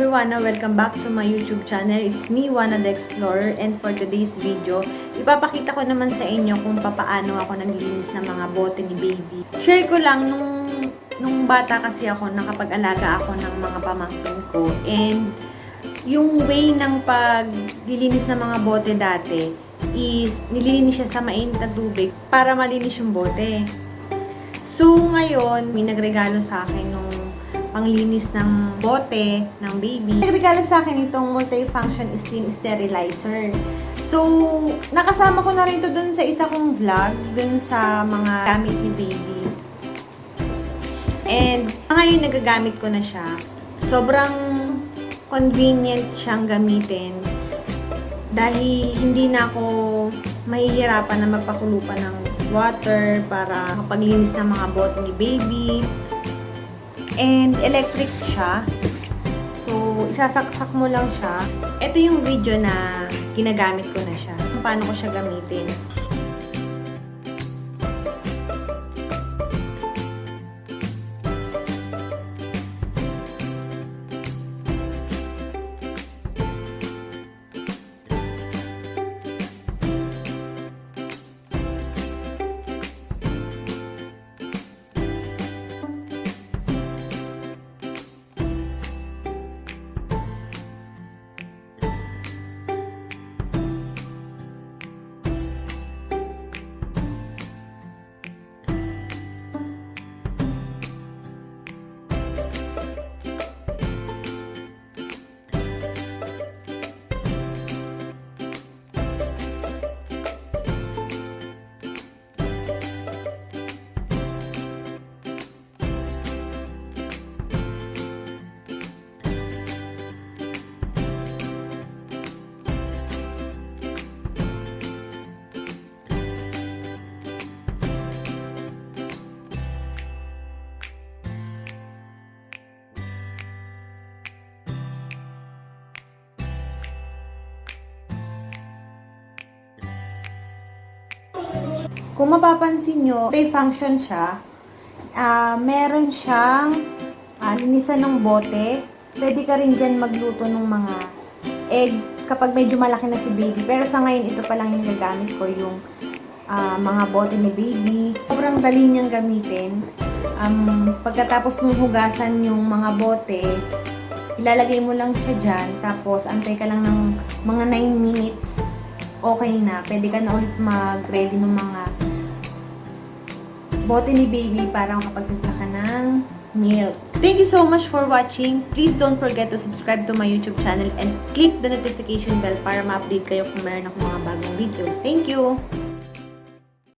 everyone! Welcome back to my YouTube channel. It's me, Juana the Explorer, and for today's video, ipapakita ko naman sa inyo kung papaano ako naglilinis ng mga bote ni baby. Share ko lang, nung bata kasi ako, nakapag-alaga ako ng mga pamangkin ko, and yung way ng paglilinis ng mga bote dati is nililinis siya sa mainit na tubig para malinis yung bote. So, ngayon, may nagregalo sa akin nung panglinis ng bote ng baby. Nagregalo sa akin itong multi-function steam sterilizer. So, nakasama ko na rin ito dun sa isa kong vlog, dun sa mga gamit ni baby. And, ngayon nagagamit ko na siya. Sobrang convenient siyang gamitin. Dahil hindi na ako mahihirapan na magpakulo pa ng water para mapaglinis ng mga bote ni baby. And electric siya. So, isasaksak mo lang siya. Ito yung video na ginagamit ko na siya. Paano ko siya gamitin. Kung mapapansin nyo, multi-function siya. Meron siyang linisan ng bote. Pwede ka rin dyan magluto ng mga egg kapag medyo malaki na si baby. Pero sa ngayon, ito pa lang yung gagamit ko, yung mga bote ni baby. Sobrang dali niyang gamitin. Pagkatapos mong hugasan yung mga bote, ilalagay mo lang siya dyan. Tapos, antay ka lang ng mga 9 minutes. Okay na. Pwede ka na ulit mag-ready ng mga bote ni baby para makapagtimpla ka ng milk. Thank you so much for watching. Please don't forget to subscribe to my YouTube channel and click the notification bell para ma-update kayo kung meron akong mga bagong videos. Thank you!